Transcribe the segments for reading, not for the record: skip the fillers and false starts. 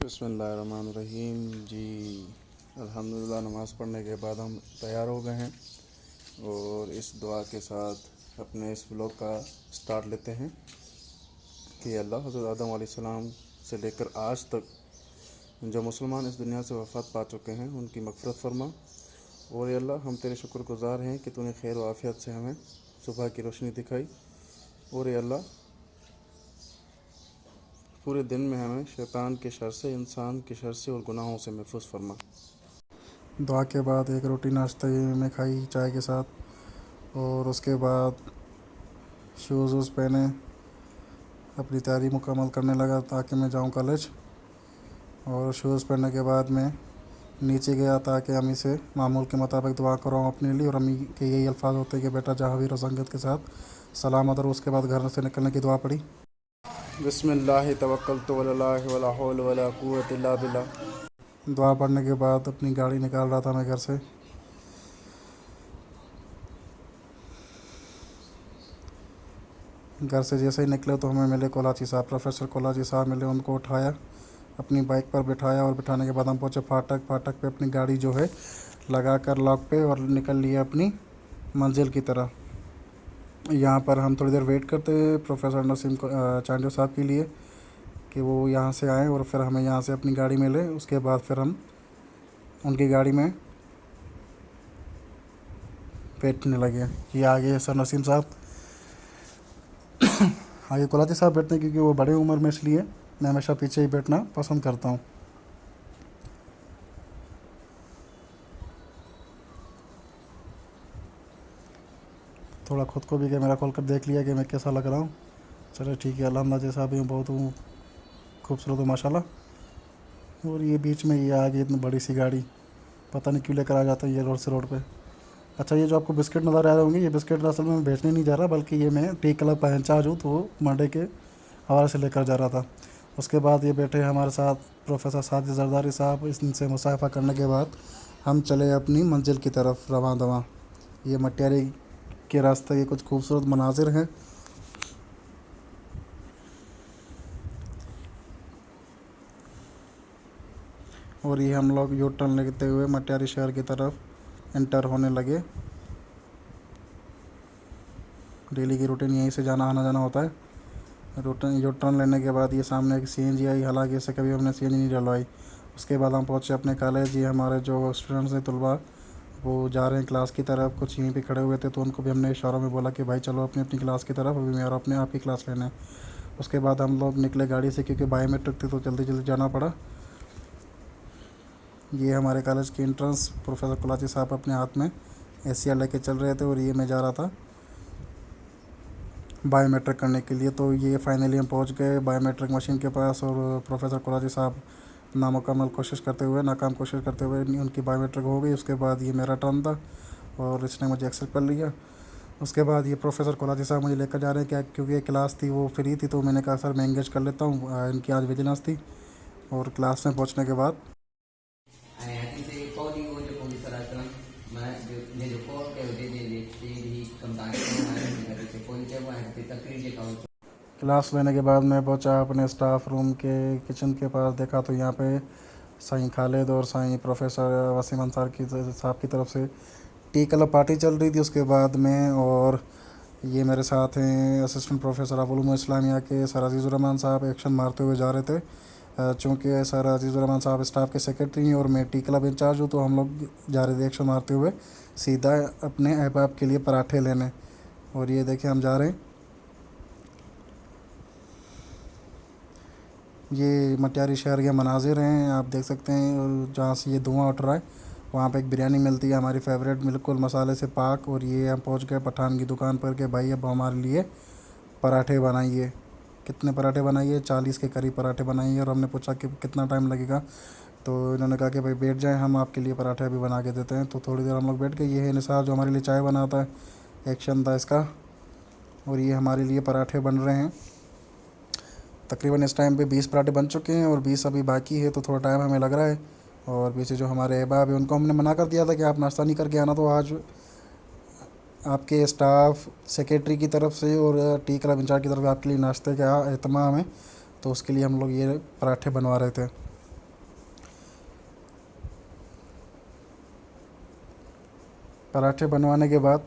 बिस्मिल्लाहिर्रहमानिर्रहीम जी। अल्हम्दुलिल्लाह नमाज़ पढ़ने के बाद हम तैयार हो गए हैं और इस दुआ के साथ अपने इस व्लॉग का स्टार्ट लेते हैं कि अल्लाह हज़रत आदम अलैहिस्सलाम से लेकर आज तक जो मुसलमान इस दुनिया से वफ़ात पा चुके हैं उनकी मग़फ़िरत फ़रमा। और या अल्लाह हम तेरे शुक्रगुज़ार हैं कि तूने खैर व आफ़ियत से हमें सुबह की रोशनी दिखाई। और या अल्लाह पूरे दिन में हमें शैतान के शर से, इंसान के शर से और गुनाहों से महफूज फरमा। दुआ के बाद एक रोटी नाश्ते में खाई चाय के साथ और उसके बाद शूज़ वूज़ पहने अपनी तैयारी मुकम्मल करने लगा ताकि मैं जाऊं कॉलेज। और शूज़ पहनने के बाद मैं नीचे गया ताकि अम्मी से मामूल के मुताबिक दुआ कराऊँ अपने लिए। और अम्मी के यही अल्फाज होते हैं कि बेटा जा हवीर संगत के साथ सलामत। और उसके बाद घर से निकलने की दुआ पड़ी। बिस्मिल्लाह तवक्कलतु अल्लाह वला हौल वला कुव्वत इल्ला बिल्लाह। दुआ पढ़ने के बाद अपनी गाड़ी निकाल रहा था मैं घर से। घर से जैसे ही निकले तो हमें मिले कोलाची साहब, प्रोफेसर कोलाची साहब मिले। उनको उठाया, अपनी बाइक पर बिठाया और बिठाने के बाद हम पहुँचे फाटक पे अपनी गाड़ी जो है लगा कर लॉक पे और निकल लिए अपनी मंजिल की तरह। यहाँ पर हम थोड़ी देर वेट करते प्रोफेसर नसीम चांडियो साहब के लिए कि वो यहाँ से आएँ और फिर हमें यहाँ से अपनी गाड़ी मिले। उसके बाद फिर हम उनकी गाड़ी में बैठने लगे। ये आगे सर नसीम साहब, आगे कोलाची साहब बैठते हैं क्योंकि वो बड़े उम्र में, इसलिए मैं हमेशा पीछे ही बैठना पसंद करता हूँ। थोड़ा ख़ुद को भी कैमरा खोल कर देख लिया कि मैं कैसा लग रहा हूँ। चलो ठीक है, अल्हम्दुलिल्लाह जैसा भी हूँ बहुत हूँ खूबसूरत हूँ माशाल्लाह। और ये बीच में ये आगे इतनी बड़ी सी गाड़ी पता नहीं क्यों लेकर आ जाता है ये रोड से रोड पे। अच्छा, ये जो आपको बिस्किट नज़र आ रहे होंगे, ये बिस्किट असल में मैं बेचने नहीं जा रहा, बल्कि ये मैं टी क्लब का इंचार्ज हूँ तो वो मंडे के हवाले से लेकर जा रहा था। उसके बाद ये बैठे हमारे साथ प्रोफेसर साजिद जरदारी साहब। इनसे मुसाफा करने के बाद हम चले अपनी मंजिल की तरफ रवां दवां। ये मटियारी के रास्ते के कुछ खूबसूरत मनाजिर हैं। और ये हम लोग यू टर्न लेते हुए मटियारी शहर की तरफ एंटर होने लगे। डेली की रूटीन यहीं से जाना आना जाना होता है। यू टर्न लेने के बाद ये सामने एक सीएनजी आई, हालांकि इससे कभी हमने सीएनजी नहीं डलवाई। उसके बाद हम पहुँचे अपने कॉलेज। ये हमारे जो स्टूडेंट्स हैं, तलबा, वो जा रहे हैं क्लास की तरफ। कुछ यहीं पे खड़े हुए थे तो उनको भी हमने इशारों में बोला कि भाई चलो अपनी अपनी क्लास की तरफ, अभी मेरा अपने आप की क्लास लेना है। उसके बाद हम लोग निकले गाड़ी से क्योंकि बायोमेट्रिक थी तो जल्दी जल्दी जाना पड़ा। ये हमारे कॉलेज की एंट्रेंस। प्रोफेसर कोलाची साहब अपने हाथ में एसिया लेके चल रहे थे और ये मैं जा रहा था बायोमेट्रिक करने के लिए। तो ये फाइनली हम पहुंच गए बायोमेट्रिक मशीन के पास। और प्रोफेसर कोलाची साहब नामुकम्मल कोशिश करते हुए, नाकाम कोशिश करते हुए उनकी बायोमेट्रिक हो गई। उसके बाद ये मेरा टर्न था और इसने मुझे एक्सेप्ट कर लिया। उसके बाद ये प्रोफेसर कोलाची साहब मुझे लेकर जा रहे हैं क्या, क्योंकि एक क्लास थी वो फ्री थी तो मैंने कहा सर मैं एंगेज कर लेता हूँ। इनकी आज विजिलेंस थी। और क्लास में पहुँचने के बाद क्लास लेने के बाद मैं पहुंचा अपने स्टाफ रूम के किचन के पास। देखा तो यहाँ पे साईं खालिद और साईं प्रोफेसर वसीम अंसार की साहब की तरफ से टी क्लब पार्टी चल रही थी। उसके बाद में और ये मेरे साथ हैं असिस्टेंट प्रोफेसर उलूम इस्लामिया के सर अजीज़ुर्रहमान साहब एक्शन मारते हुए जा रहे थे। चूँकि सर अजीज़ुर्रहमान साहब स्टाफ के सेक्रेटरी हैं और मैं टी क्लब इंचार्ज हूँ तो हम लोग जा रहे थे एक्शन मारते हुए सीधा अपने अहबाब के लिए पराठे लेने। और ये देखिए हम जा रहे हैं। ये मटियारी शहर के मनाजिर हैं, आप देख सकते हैं। और जहाँ से ये धुआं उठ रहा है वहाँ पे एक बिरयानी मिलती है हमारी फेवरेट, बिल्कुल मसाले से पाक। और ये हम पहुँच गए पठान की दुकान पर के भाई अब हमारे लिए पराठे बनाइए। कितने पराठे बनाइए? 40 के करीब पराठे बनाइए। और हमने पूछा कि कितना टाइम लगेगा, तो इन्होंने कहा कि भाई बैठ जाएं, हम आपके लिए पराठे अभी बना के देते हैं। तो थोड़ी देर हम लोग बैठ गए। ये है निसार जो हमारे लिए चाय बनाता है, एक्शन था इसका। और ये हमारे लिए पराठे बन रहे हैं। तकरीबन इस टाइम पे 20 पराठे बन चुके हैं और 20 अभी बाकी है, तो थोड़ा टाइम हमें लग रहा है। और पीछे जो हमारे अहबाब है उनको हमने मना कर दिया था कि आप नाश्ता नहीं करके आना, तो आज आपके स्टाफ सेक्रेटरी की तरफ से और टी क्लब इंचार्ज की तरफ से आपके लिए नाश्ते का एहतमाम है, तो उसके लिए हम लोग ये पराठे बनवा रहे थे। पराठे बनवाने के बाद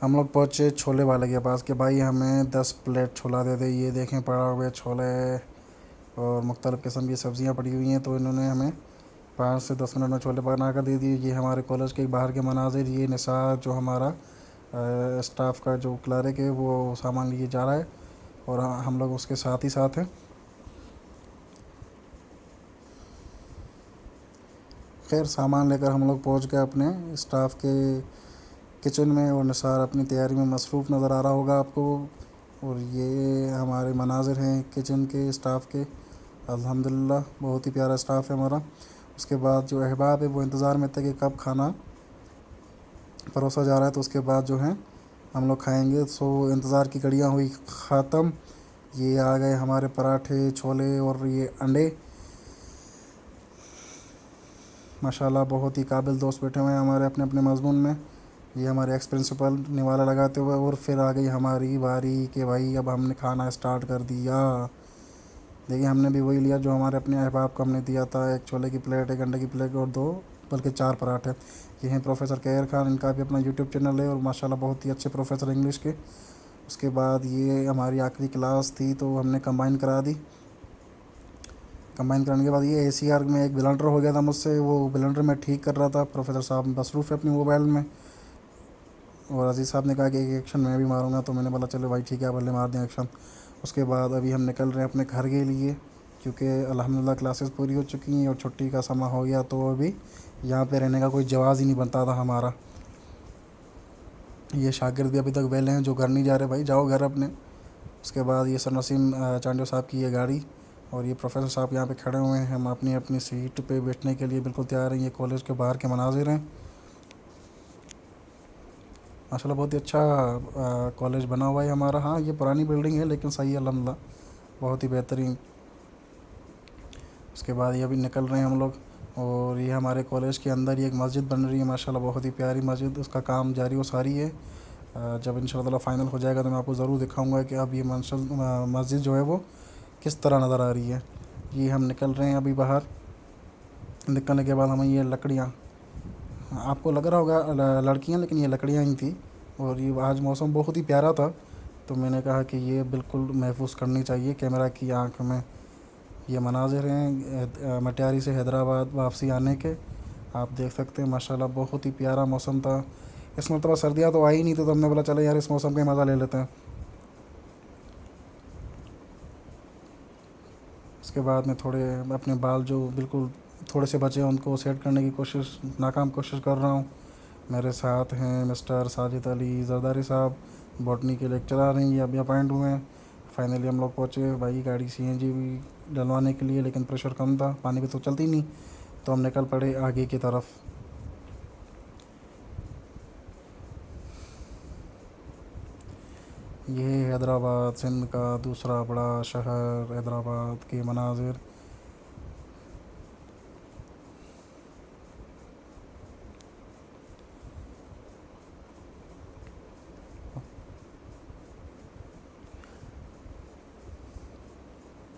हम लोग पहुँचे छोले वाले के पास कि भाई हमें 10 प्लेट छोला दे दे। ये देखें पड़ा हुए छोले और मुख्तलिफ़ किस्म की सब्ज़ियाँ पड़ी हुई हैं। तो इन्होंने हमें 5 से 10 मिनट में छोले बना कर दे दिए। ये हमारे कॉलेज के बाहर के मनाजिर। ये निसार जो हमारा स्टाफ का जो क्लर्क है वो सामान लिए जा रहा है और हम लोग उसके साथ ही साथ हैं। खैर सामान लेकर हम लोग पहुंच गए अपने स्टाफ के किचन में और निसार अपनी तैयारी में मसरूफ़ नज़र आ रहा होगा आपको। और ये हमारे मनाजिर हैं किचन के स्टाफ के। अल्हम्दुलिल्लाह बहुत ही प्यारा स्टाफ है हमारा। उसके बाद जो अहबाब है वो इंतज़ार में थे कि कब खाना परोसा जा रहा है, तो उसके बाद जो है हम लोग खाएंगे। सो इंतज़ार की घड़ियाँ हुई ख़त्म। ये आ गए हमारे पराठे, छोले और ये अंडे। माशाल्लाह बहुत ही काबिल दोस्त बैठे हुए हैं हमारे अपने अपने मज़मून में। ये हमारे एक्स प्रिंसिपल निवाला लगाते हुए। और फिर आ गई हमारी बारी कि भाई अब हमने खाना स्टार्ट कर दिया। देखिए हमने भी वही लिया जो हमारे अपने अहबाब को हमने दिया था, एक छोले की प्लेट, एक अंडे की प्लेट और 2 बल्कि 4 पराठे। ये हैं प्रोफेसर कहर खान, इनका भी अपना यूट्यूब चैनल है और माशाल्लाह बहुत ही अच्छे प्रोफेसर इंग्लिश के। उसके बाद ये हमारी आखिरी क्लास थी तो हमने कंबाइन करा दी। कंबाइन कराने के बाद ये ACR में एक ब्लेंडर हो गया था मुझसे, वो ब्लेंडर मैं ठीक कर रहा था। प्रोफेसर साहब मसरूफ़ है अपनी मोबाइल में और अजीज़ साहब ने कहा कि एक एक्शन मैं भी मारूंगा, तो मैंने बोला चलो भाई ठीक है, भले मार दें एक्शन। उसके बाद अभी हम निकल रहे हैं अपने घर के लिए क्योंकि अल्हम्दुलिल्लाह क्लासेस पूरी हो चुकी हैं और छुट्टी का समय हो गया। तो अभी यहाँ पे रहने का कोई जवाज़ ही नहीं बनता था हमारा। ये शागिर्द भी अभी तक वेले हैं जो घर नहीं जा रहे, भाई जाओ घर अपने। उसके बाद ये सर नसीम चांडियो साहब की ये गाड़ी और ये प्रोफेसर साहब यहाँ पे खड़े हुए हैं। हम अपनी अपनी सीट पे बैठने के लिए बिल्कुल तैयार हैं। ये कॉलेज के बाहर के मनाजिर हैं। माशाल्लाह बहुत ही अच्छा कॉलेज बना हुआ है हमारा। हाँ ये पुरानी बिल्डिंग है लेकिन सही है अल्हम्दुलिल्लाह, बहुत ही बेहतरीन। उसके बाद ये अभी निकल रहे हैं हम लोग और ये हमारे कॉलेज के अंदर ही एक मस्जिद बन रही है माशाल्लाह, बहुत ही प्यारी मस्जिद। उसका काम जारी व सारी है। जब इंशाअल्लाह ताला फ़ाइनल हो जाएगा तो मैं आपको ज़रूर दिखाऊंगा कि अब ये मस्जिद जो है वो किस तरह नज़र आ रही है। ये हम निकल रहे हैं अभी बाहर। निकलने के बाद हमें ये लकड़ियाँ, आपको लग रहा होगा लड़कियाँ, लेकिन ये लकड़ियाँ ही थी। और ये आज मौसम बहुत ही प्यारा था तो मैंने कहा कि ये बिल्कुल महफूज करनी चाहिए कैमरा की आँख में। ये मनाजिर हैं मटियारी से हैदराबाद वापसी आने के। आप देख सकते हैं माशाल्लाह बहुत ही प्यारा मौसम था। इस मरतबा सर्दियाँ तो आई नहीं थी तो हमने बोला चलो यार इस मौसम का मज़ा ले लेते हैं। उसके बाद में थोड़े अपने बाल जो बिल्कुल थोड़े से बचे हैं उनको सेट करने की नाकाम कोशिश कर रहा हूँ। मेरे साथ हैं मिस्टर साजिद अली जरदारी साहब, बॉटनी के लेक्चरर हैं, ये अभी अपॉइंट हुए हैं। फाइनली हम लोग पहुँचे भाई गाड़ी CNG भी डलवाने के लिए, लेकिन प्रेशर कम था, पानी पे तो चलती नहीं। तो हम निकल पड़े आगे की तरफ। ये हैदराबाद सिंध का दूसरा बड़ा शहर, हैदराबाद के मनाजिर।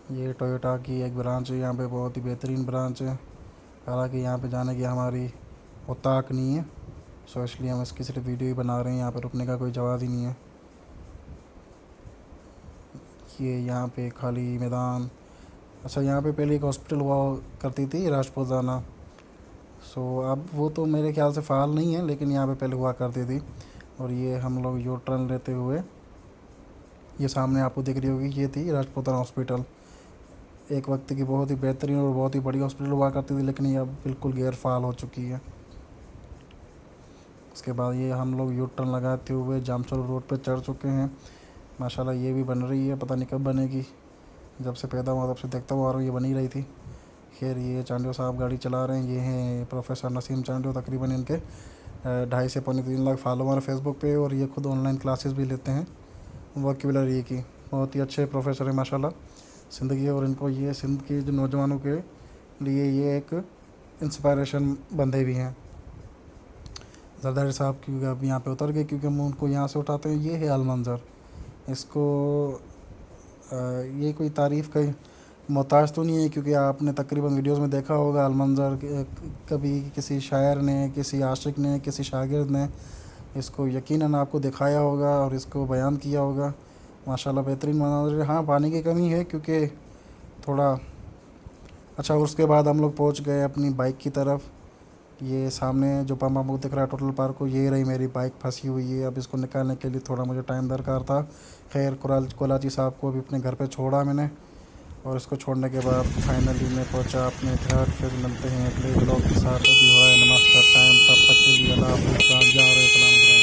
ये टोयोटा की एक ब्रांच है यहाँ पे, बहुत ही बेहतरीन ब्रांच है। हालांकि यहाँ पे जाने की हमारी औताक नहीं है, सो इसलिए हम इसकी सिर्फ वीडियो ही बना रहे हैं। यहाँ पे रुकने का कोई जवाज़ ही नहीं है। ये यहाँ पे खाली मैदान। अच्छा यहाँ पे पहले एक हॉस्पिटल हुआ करती थी राजपूताना, सो अब वो तो मेरे ख्याल से फ़ाल नहीं है, लेकिन यहाँ पे पहले हुआ करती थी। और ये हम लोग यू टर्न लेते हुए, ये सामने आपको दिख रही होगी, ये थी राजपूताना हॉस्पिटल। एक वक्त की बहुत ही बेहतरीन और बहुत ही बड़ी हॉस्पिटल हुआ करती थी, लेकिन ये अब बिल्कुल गैर फ़ाल हो चुकी है। उसके बाद ये हम लोग यू टर्न लगाते हुए जामचौर रोड पे चढ़ चुके हैं। माशाल्लाह ये भी बन रही है, पता नहीं कब बनेगी। जब से पैदा हुआ तब से देखता हुआ आ रहा हूँ ये बनी रही थी। खैर ये चांडियो साहब गाड़ी चला रहे हैं। ये हैं प्रोफेसर नसीम चांडियो, तकरीबन इनके 2.5 से पौने 3 लाख फॉलोवर फेसबुक पे और ये खुद ऑनलाइन क्लासेस भी लेते हैं वोकेबुलरी की। बहुत ही अच्छे प्रोफेसर हैं माशाल्लाह सिंध के। और इनको ये सिंध के जो नौजवानों के लिए ये एक इंस्पायरेशन बंदे भी हैं। जरदारी साहब क्योंकि अब यहाँ पे उतर गए क्योंकि हम उनको यहाँ से उठाते हैं। ये है अलमंजर, इसको ये कोई तारीफ़ का मोहताज तो नहीं है, क्योंकि आपने तकरीबन वीडियोस में देखा होगा अलमंज़र कभी किसी शायर ने, किसी आशिक ने, किसी शागिर्द ने इसको यकीनन आपको दिखाया होगा और इसको बयान किया होगा। माशाल्लाह बेहतरीन मनाज़िर। हाँ, पानी की कमी है क्योंकि थोड़ा। अच्छा, उसके बाद हम लोग पहुँच गए अपनी बाइक की तरफ। ये सामने जो पम्प आपको दिख रहा है टोटल पार्क को, ये रही मेरी बाइक फंसी हुई है। अब इसको निकालने के लिए थोड़ा मुझे टाइम दरकार था। खैर कोलाची साहब को अभी अपने घर पे छोड़ा मैंने, और इसको छोड़ने के बाद फाइनली मैं पहुंचा अपने घर। फिर मिलते हैं अगले ब्लॉग के साथ। अभी हो रहा है नमाज़ का टाइम, तब तक के लिए अल्लाह हाफ़िज़। जा रहे हैं, सलाम।